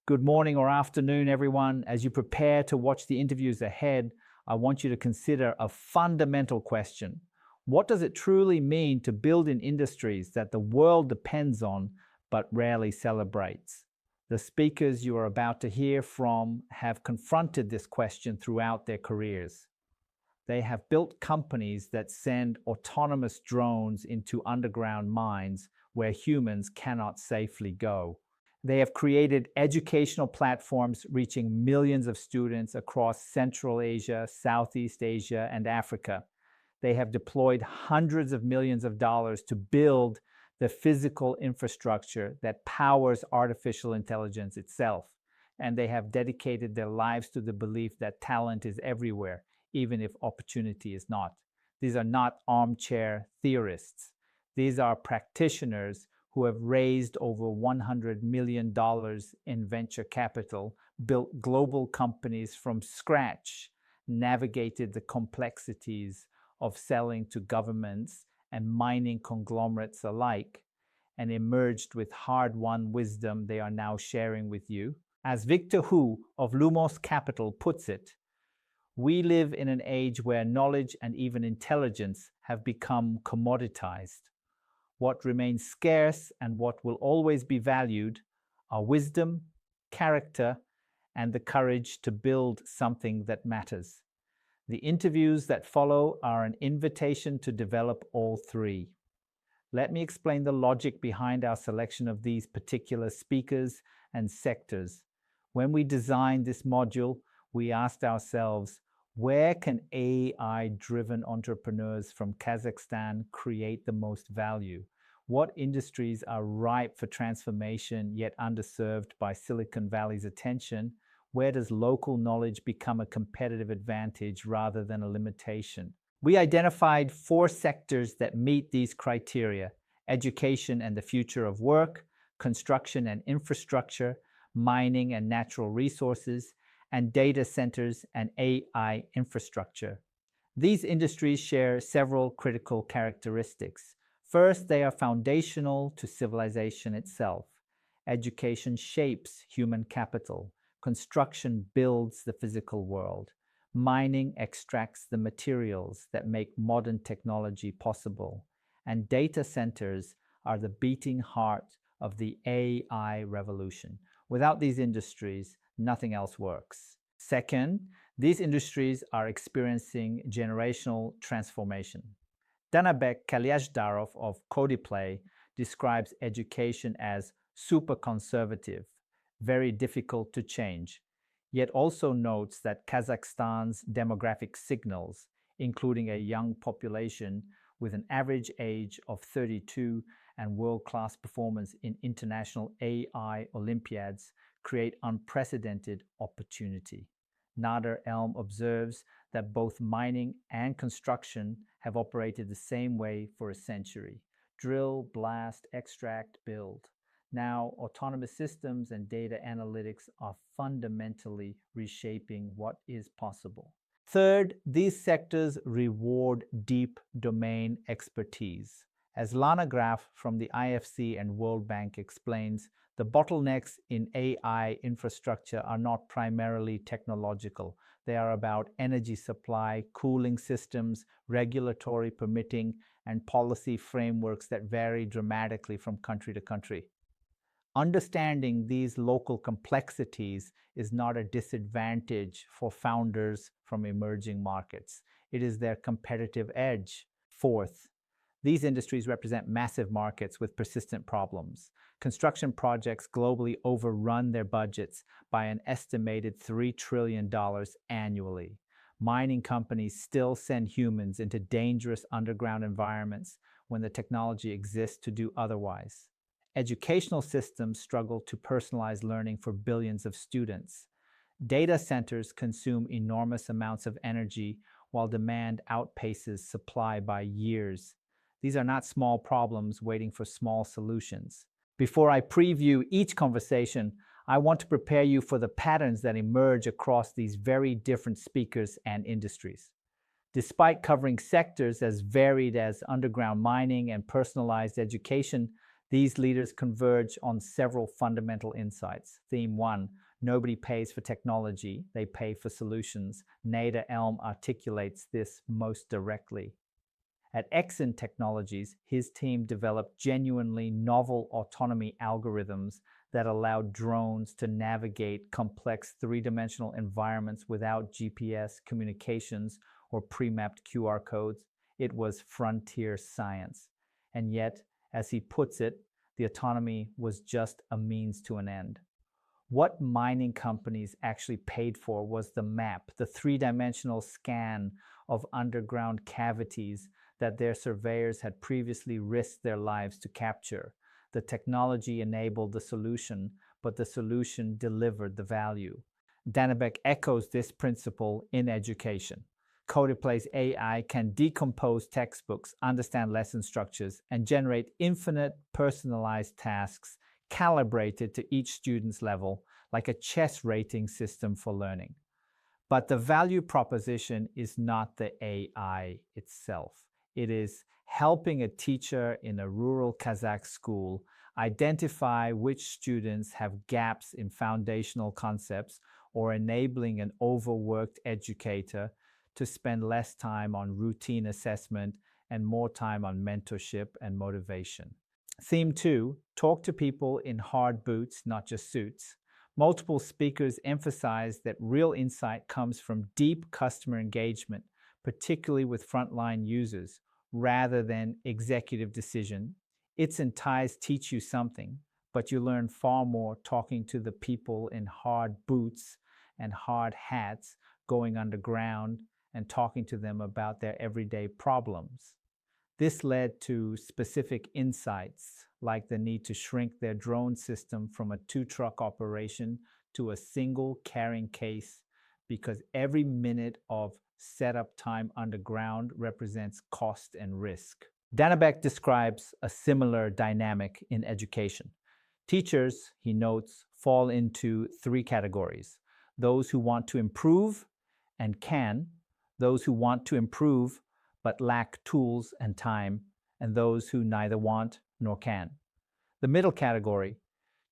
Good morning or afternoon, everyone. As you prepare to watch the interviews ahead, I want you to consider a fundamental question. What does it truly mean to build in industries that the world depends on but rarely celebrates? The speakers you are about to hear from have confronted this question throughout their careers. They have built companies that send autonomous drones into underground mines where humans cannot safely go. They have created educational platforms reaching millions of students across Central Asia, Southeast Asia, and Africa. They have deployed hundreds of millions of dollars to build the physical infrastructure that powers artificial intelligence itself. And they have dedicated their lives to the belief that talent is everywhere, even if opportunity is not. These are not armchair theorists. These are practitioners who have raised over $100 million in venture capital, built global companies from scratch, navigated the complexities of selling to governments and mining conglomerates alike, and emerged with hard-won wisdom they are now sharing with you. As Victor Hu of Lumos Capital puts it, we live in an age where knowledge and even intelligence have become commoditized. What remains scarce and what will always be valued are wisdom, character, and the courage to build something that matters. The interviews that follow are an invitation to develop all three. Let me explain the logic behind our selection of these particular speakers and sectors. When we designed this module, we asked ourselves, where can AI-driven entrepreneurs from Kazakhstan create the most value? What industries are ripe for transformation yet underserved by Silicon Valley's attention? Where does local knowledge become a competitive advantage rather than a limitation? We identified 4 sectors that meet these criteria: education and the future of work, construction and infrastructure, mining and natural resources, and data centers and AI infrastructure. These industries share several critical characteristics. First, they are foundational to civilization itself. Education shapes human capital. Construction builds the physical world. Mining extracts the materials that make modern technology possible. And data centers are the beating heart of the AI revolution. Without these industries, nothing else works. Second, these industries are experiencing generational transformation. Danabek Kalyashdarov of Codeplay describes education as super conservative, very difficult to change, yet also notes that Kazakhstan's demographic signals, including a young population with an average age of 32 and world-class performance in international AI Olympiads, create unprecedented opportunity. Nader Elm observes that both mining and construction have operated the same way for a century: drill, blast, extract, build. Now, autonomous systems and data analytics are fundamentally reshaping what is possible. Third, these sectors reward deep domain expertise. As Lana Graf from the IFC and World Bank explains, the bottlenecks in AI infrastructure are not primarily technological. They are about energy supply, cooling systems, regulatory permitting, and policy frameworks that vary dramatically from country to country. Understanding these local complexities is not a disadvantage for founders from emerging markets. It is their competitive edge. Fourth, these industries represent massive markets with persistent problems. Construction projects globally overrun their budgets by an estimated $3 trillion annually. Mining companies still send humans into dangerous underground environments when the technology exists to do otherwise. Educational systems struggle to personalize learning for billions of students. Data centers consume enormous amounts of energy while demand outpaces supply by years. These are not small problems waiting for small solutions. Before I preview each conversation, I want to prepare you for the patterns that emerge across these very different speakers and industries. Despite covering sectors as varied as underground mining and personalized education, These leaders converge on several fundamental insights. Theme 1, nobody pays for technology, they pay for solutions. Nader Elm articulates this most directly. At Exyn Technologies, his team developed genuinely novel autonomy algorithms that allowed drones to navigate complex three-dimensional environments without GPS communications or pre-mapped QR codes. It was frontier science. And yet, as he puts it, the autonomy was just a means to an end. What mining companies actually paid for was the map, the three-dimensional scan of underground cavities that their surveyors had previously risked their lives to capture. The technology enabled the solution, but the solution delivered the value. Danabek echoes this principle in education. Codiplay's AI can decompose textbooks, understand lesson structures, and generate infinite personalized tasks calibrated to each student's level, like a chess rating system for learning. But the value proposition is not the AI itself. It is helping a teacher in a rural Kazakh school identify which students have gaps in foundational concepts, or enabling an overworked educator to spend less time on routine assessment and more time on mentorship and motivation. Theme 2, talk to people in hard boots, not just suits. Multiple speakers emphasize that real insight comes from deep customer engagement, particularly with frontline users, rather than executive decision. Its and ties teach you something, but you learn far more talking to the people in hard boots and hard hats, going underground and talking to them about their everyday problems. This led to specific insights, like the need to shrink their drone system from a 2-truck operation to a single carrying case, because every minute of setup time underground represents cost and risk. Danabek describes a similar dynamic in education. Teachers, he notes, fall into 3 categories: those who want to improve and can, those who want to improve but lack tools and time, and those who neither want nor can. The middle category,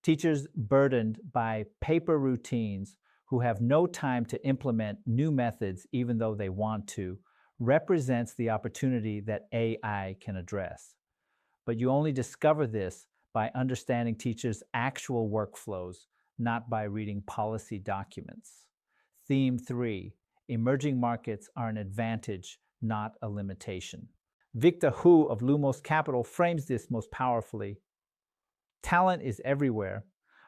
teachers burdened by paper routines who have no time to implement new methods even though they want to, represents the opportunity that AI can address. But you only discover this by understanding teachers' actual workflows, not by reading policy documents. Theme 3, emerging markets are an advantage, not a limitation. Victor Hu of Lumos Capital frames this most powerfully. Talent is everywhere,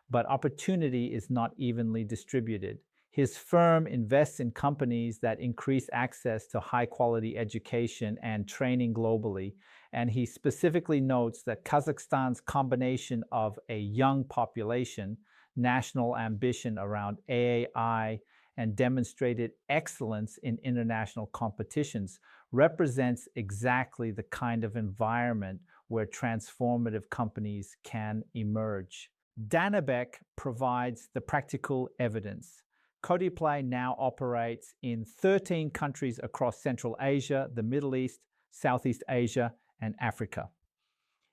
but opportunity is not evenly distributed. His firm invests in companies that increase access to high-quality education and training globally, and he specifically notes that Kazakhstan's combination of a young population, national ambition around AI, and demonstrated excellence in international competitions represents exactly the kind of environment where transformative companies can emerge. Danabek provides the practical evidence. Codiply now operates in 13 countries across Central Asia, the Middle East, Southeast Asia, and Africa.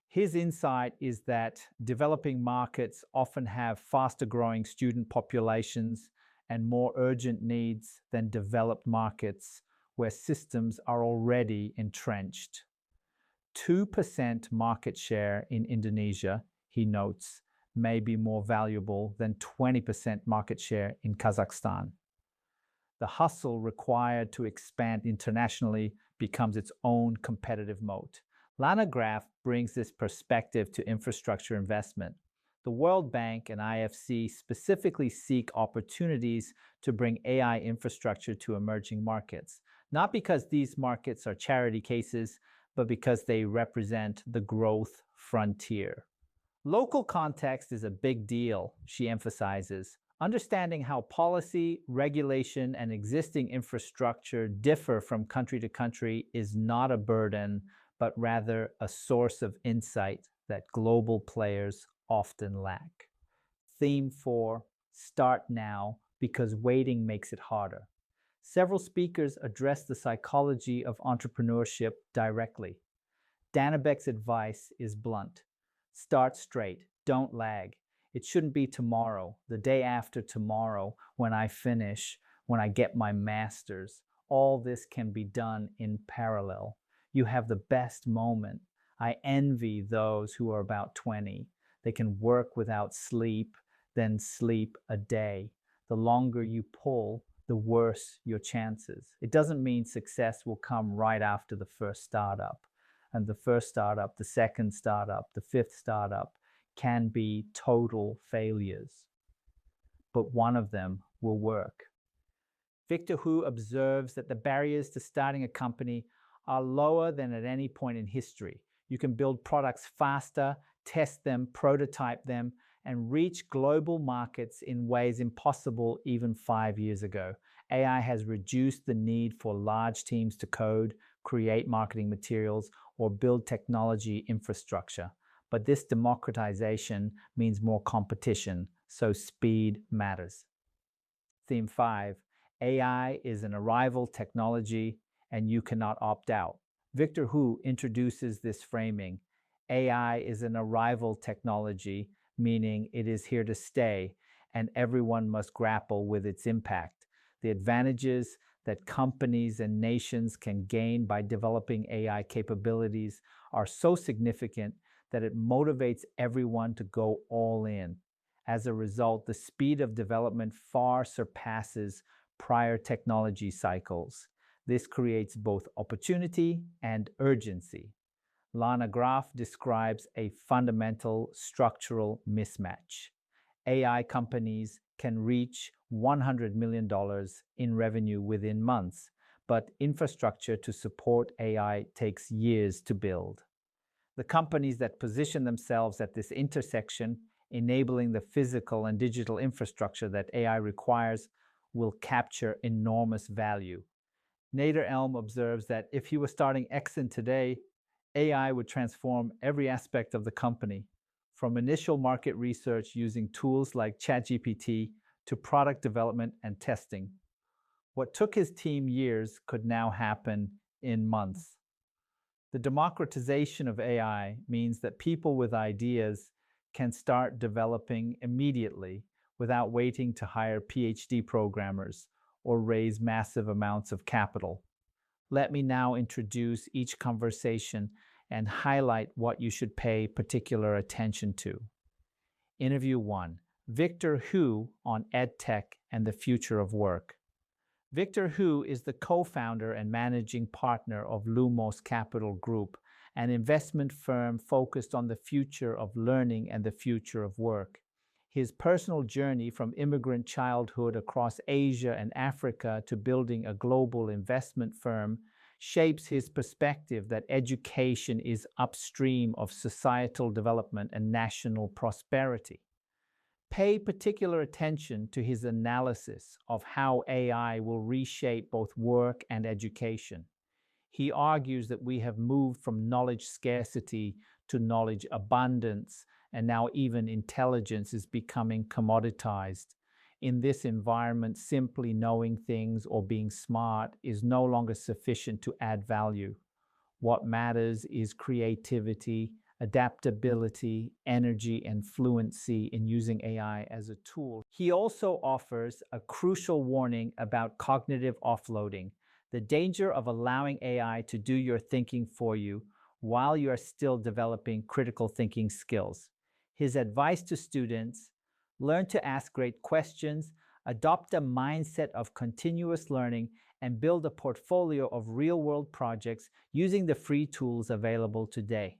His insight is that developing markets often have faster growing student populations and more urgent needs than developed markets where systems are already entrenched. 2% market share in Indonesia, he notes, may be more valuable than 20% market share in Kazakhstan. The hustle required to expand internationally becomes its own competitive moat. Lana Graf brings this perspective to infrastructure investment. The World Bank and IFC specifically seek opportunities to bring AI infrastructure to emerging markets, not because these markets are charity cases, but because they represent the growth frontier. Local context is a big deal, she emphasizes. Understanding how policy, regulation, and existing infrastructure differ from country to country is not a burden, but rather a source of insight that global players often lack. Theme 4, start now because waiting makes it harder. Several speakers address the psychology of entrepreneurship directly. Danabek's advice is blunt. Start straight. Don't lag. It shouldn't be tomorrow, the day after tomorrow, when I finish, when I get my master's. All this can be done in parallel. You have the best moment. I envy those who are about 20. They can work without sleep, then sleep a day. The longer you pull, the worse your chances. It doesn't mean success will come right after the first startup. And the first startup, the second startup, the fifth startup can be total failures. But one of them will work. Victor Hu observes that the barriers to starting a company are lower than at any point in history. You can build products faster, test them, prototype them, and reach global markets in ways impossible even 5 years ago. AI has reduced the need for large teams to code, create marketing materials, or build technology infrastructure. But this democratization means more competition, so speed matters. Theme 5, AI is an arrival technology and you cannot opt out. Victor Hu introduces this framing. AI is an arrival technology, meaning it is here to stay, and everyone must grapple with its impact. The advantages that companies and nations can gain by developing AI capabilities are so significant that it motivates everyone to go all in. As a result, the speed of development far surpasses prior technology cycles. This creates both opportunity and urgency. Lana Graf describes a fundamental structural mismatch. AI companies can reach $100 million in revenue within months, but infrastructure to support AI takes years to build. The companies that position themselves at this intersection, enabling the physical and digital infrastructure that AI requires, will capture enormous value. Nader Elm observes that if he was starting Exxon today, AI would transform every aspect of the company, from initial market research using tools like ChatGPT to product development and testing. What took his team years could now happen in months. The democratization of AI means that people with ideas can start developing immediately without waiting to hire PhD programmers or raise massive amounts of capital. Let me now introduce each conversation and highlight what you should pay particular attention to. Interview 1. Victor Hu on EdTech and the Future of Work. Victor Hu is the co-founder and managing partner of Lumos Capital Group, an investment firm focused on the future of learning and the future of work. His personal journey from immigrant childhood across Asia and Africa to building a global investment firm shapes his perspective that education is upstream of societal development and national prosperity. Pay particular attention to his analysis of how AI will reshape both work and education. He argues that we have moved from knowledge scarcity to knowledge abundance, and now even intelligence is becoming commoditized. In this environment, simply knowing things or being smart is no longer sufficient to add value. What matters is creativity, adaptability, energy, and fluency in using AI as a tool. He also offers a crucial warning about cognitive offloading, the danger of allowing AI to do your thinking for you while you are still developing critical thinking skills. His advice to students: learn to ask great questions, adopt a mindset of continuous learning, and build a portfolio of real-world projects using the free tools available today.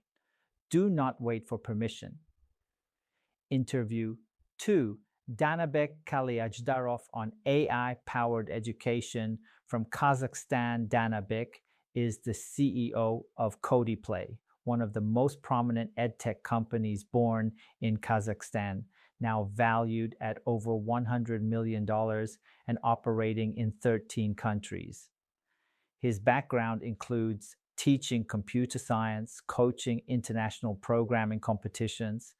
Do not wait for permission. Interview 2. Danabek Kaliajdarov on AI-powered education from Kazakhstan. Danabek is the CEO of CodiPlay, one of the most prominent edtech companies born in Kazakhstan, now valued at over $100 million and operating in 13 countries. His background includes teaching computer science, coaching international programming competitions,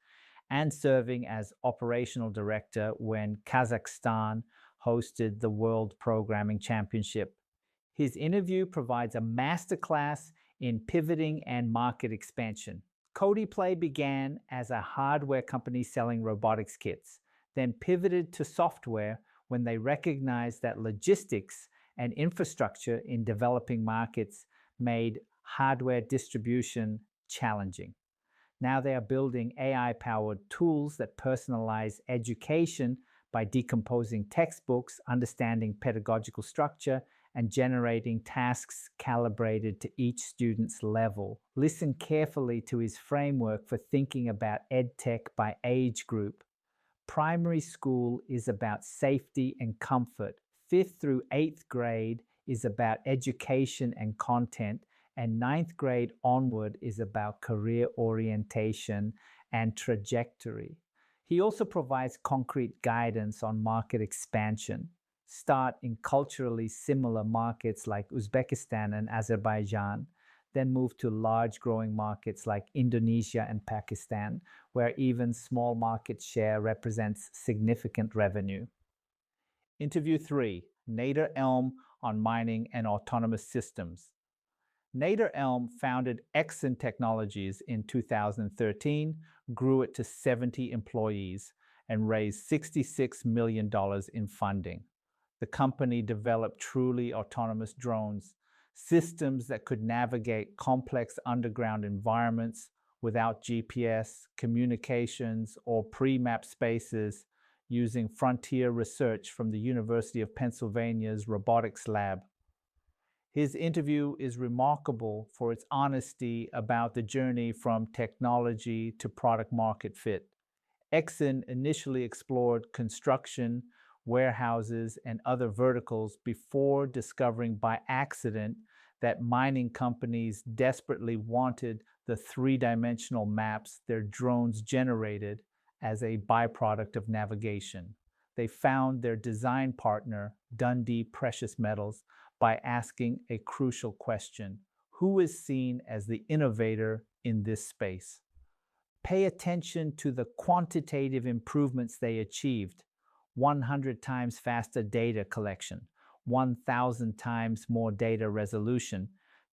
and serving as operational director when Kazakhstan hosted the World Programming Championship. His interview provides a masterclass in pivoting and market expansion, CodePlay began as a hardware company selling robotics kits, then pivoted to software when they recognized that logistics and infrastructure in developing markets made hardware distribution challenging. Now they are building AI-powered tools that personalize education by decomposing textbooks, understanding pedagogical structure, and generating tasks calibrated to each student's level. Listen carefully to his framework for thinking about EdTech by age group. Primary school is about safety and comfort. 5th through 8th grade is about education and content, and 9th grade onward is about career orientation and trajectory. He also provides concrete guidance on market expansion. Start in culturally similar markets like Uzbekistan and Azerbaijan, then move to large growing markets like Indonesia and Pakistan, where even small market share represents significant revenue. Interview 3, Nader Elm on mining and autonomous systems. Nader Elm founded Exyn Technologies in 2013, grew it to 70 employees, and raised $66 million in funding. The company developed truly autonomous drones, systems that could navigate complex underground environments without GPS, communications, or pre-mapped spaces using frontier research from the University of Pennsylvania's robotics lab. His interview is remarkable for its honesty about the journey from technology to product market fit. Exyn initially explored construction, warehouses, and other verticals before discovering by accident that mining companies desperately wanted the three-dimensional maps their drones generated as a byproduct of navigation. They found their design partner, Dundee Precious Metals, by asking a crucial question: who is seen as the innovator in this space? Pay attention to the quantitative improvements they achieved: 100 times faster data collection, 1,000 times more data resolution,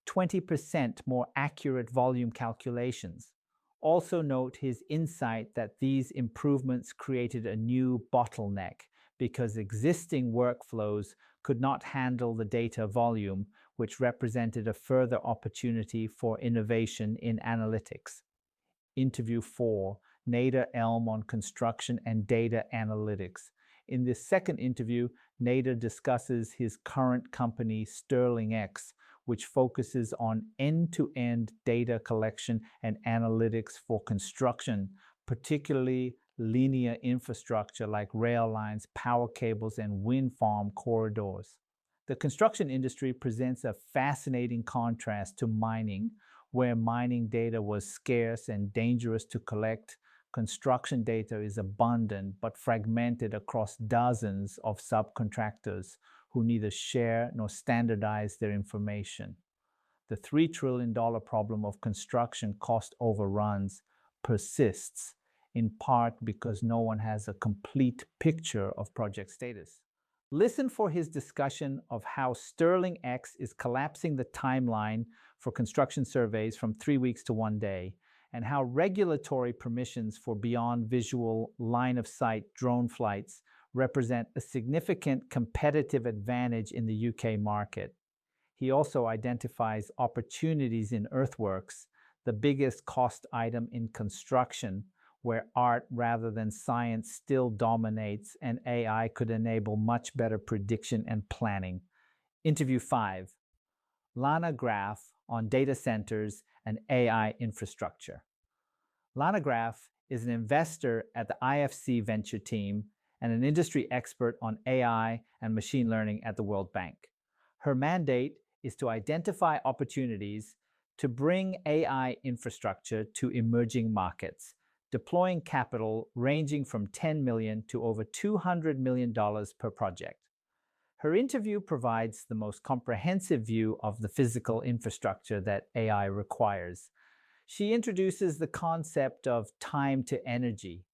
20% more accurate volume calculations. Also note his insight that these improvements created a new bottleneck because existing workflows could not handle the data volume, which represented a further opportunity for innovation in analytics. Interview 4, Nader Elm on construction and data analytics. In this second interview, Nader discusses his current company, Sterling X, which focuses on end-to-end data collection and analytics for construction, particularly linear infrastructure like rail lines, power cables, and wind farm corridors. The construction industry presents a fascinating contrast to mining, where mining data was scarce and dangerous to collect. Construction data is abundant but fragmented across dozens of subcontractors who neither share nor standardize their information. The $3 trillion problem of construction cost overruns persists, in part because no one has a complete picture of project status. Listen for his discussion of how Sterling X is collapsing the timeline for construction surveys from 3 weeks to 1 day, and how regulatory permissions for beyond visual line-of-sight drone flights represent a significant competitive advantage in the UK market. He also identifies opportunities in earthworks, the biggest cost item in construction, where art rather than science still dominates, and AI could enable much better prediction and planning. Interview 5, Lana Graf on data centers and AI infrastructure. Lana Graf is an investor at the IFC Venture team and an industry expert on AI and machine learning at the World Bank. Her mandate is to identify opportunities to bring AI infrastructure to emerging markets, deploying capital ranging from $10 million to over $200 million per project. Her interview provides the most comprehensive view of the physical infrastructure that AI requires. She introduces the concept of time to energy,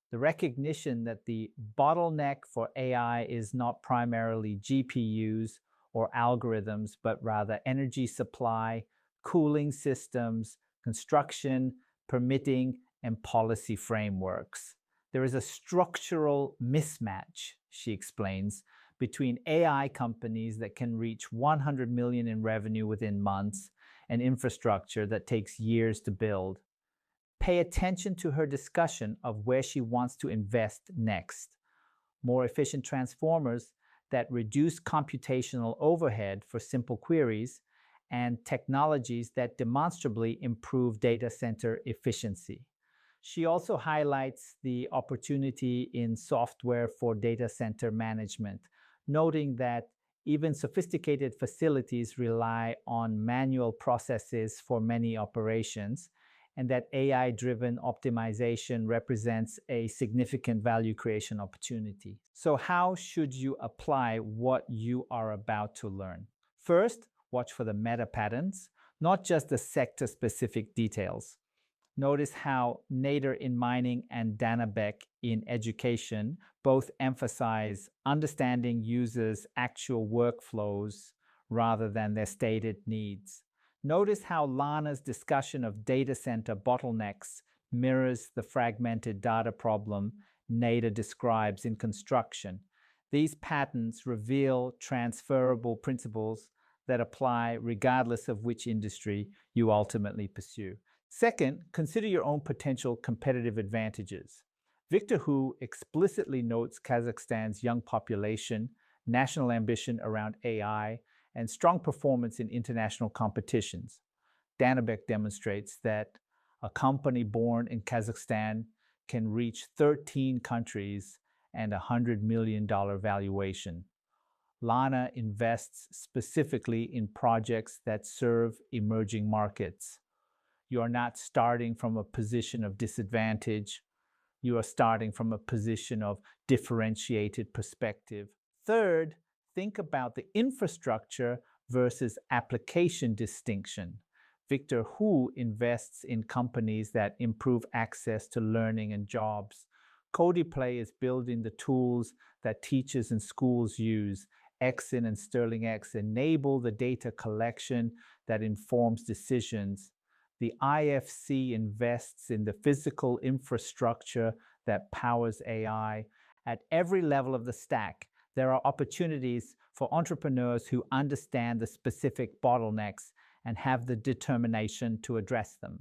the recognition that the bottleneck for AI is not primarily GPUs or algorithms, but rather energy supply, cooling systems, construction, permitting, and policy frameworks. There is a structural mismatch, she explains, between AI companies that can reach 100 million in revenue within months and infrastructure that takes years to build. Pay attention to her discussion of where she wants to invest next. More efficient transformers that reduce computational overhead for simple queries, and technologies that demonstrably improve data center efficiency. She also highlights the opportunity in software for data center management, noting that even sophisticated facilities rely on manual processes for many operations, and that AI-driven optimization represents a significant value creation opportunity. So how should you apply what you are about to learn? First, watch for the meta patterns, not just the sector-specific details. Notice how Nader in mining and Danabek in education both emphasize understanding users' actual workflows rather than their stated needs. Notice how Lana's discussion of data center bottlenecks mirrors the fragmented data problem Nader describes in construction. These patterns reveal transferable principles that apply regardless of which industry you ultimately pursue. Second, consider your own potential competitive advantages. Victor Hu explicitly notes Kazakhstan's young population, national ambition around AI, and strong performance in international competitions. Danabek demonstrates that a company born in Kazakhstan can reach 13 countries and a $100 million valuation. Lana invests specifically in projects that serve emerging markets. You are not starting from a position of disadvantage. You are starting from a position of differentiated perspective. Third, think about the infrastructure versus application distinction. Victor Hu invests in companies that improve access to learning and jobs. Codeplay is building the tools that teachers and schools use. Exyn and Sterling X enable the data collection that informs decisions. The IFC invests in the physical infrastructure that powers AI. At every level of the stack, there are opportunities for entrepreneurs who understand the specific bottlenecks and have the determination to address them.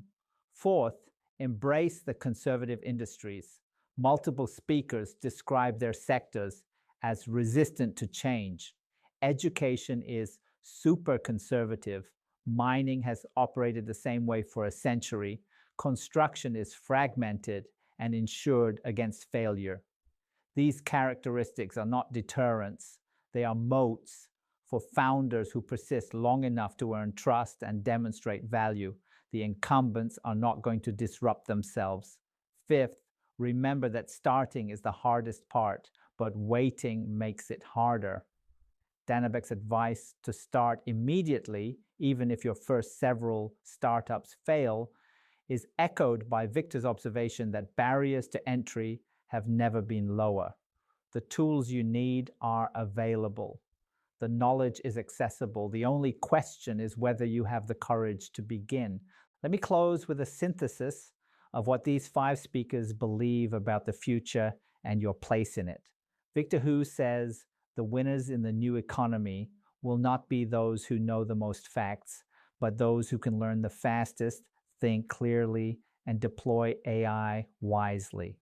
Fourth, embrace the conservative industries. Multiple speakers describe their sectors as resistant to change. Education is super conservative. Mining has operated the same way for a century. Construction is fragmented and insured against failure. These characteristics are not deterrents. They are moats for founders who persist long enough to earn trust and demonstrate value. The incumbents are not going to disrupt themselves. Fifth, remember that starting is the hardest part, but waiting makes it harder. Danabek's advice to start immediately, even if your first several startups fail, is echoed by Victor's observation that barriers to entry have never been lower. The tools you need are available. The knowledge is accessible. The only question is whether you have the courage to begin. Let me close with a synthesis of what these 5 speakers believe about the future and your place in it. Victor Hu says the winners in the new economy will not be those who know the most facts, but those who can learn the fastest, think clearly, and deploy AI wisely.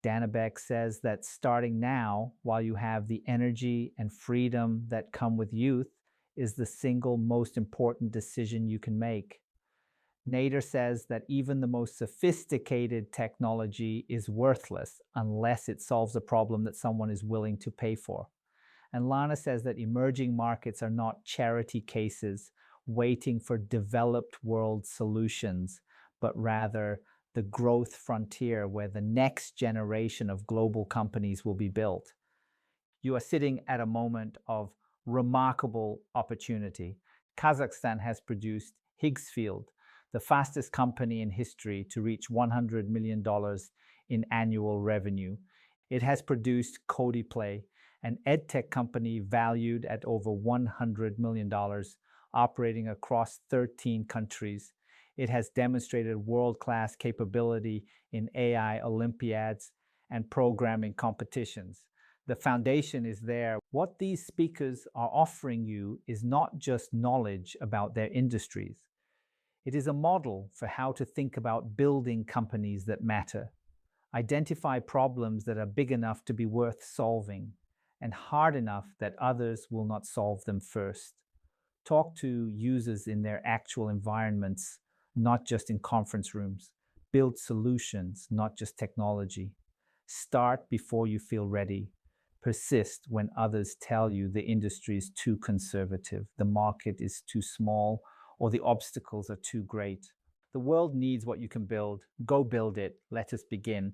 Danabek says that starting now, while you have the energy and freedom that come with youth, is the single most important decision you can make. Nader says that even the most sophisticated technology is worthless unless it solves a problem that someone is willing to pay for. And Lana says that emerging markets are not charity cases waiting for developed world solutions, but rather the growth frontier where the next generation of global companies will be built. You are sitting at a moment of remarkable opportunity. Kazakhstan has produced Higgsfield, the fastest company in history to reach $100 million in annual revenue. It has produced Codeplay, an edtech company valued at over $100 million, operating across 13 countries. It has demonstrated world-class capability in AI Olympiads and programming competitions. The foundation is there. What these speakers are offering you is not just knowledge about their industries. It is a model for how to think about building companies that matter. Identify problems that are big enough to be worth solving and hard enough that others will not solve them first. Talk to users in their actual environments, not just in conference rooms. Build solutions, not just technology. Start before you feel ready. Persist when others tell you the industry is too conservative, the market is too small, or the obstacles are too great. The world needs what you can build. Go build it. Let us begin.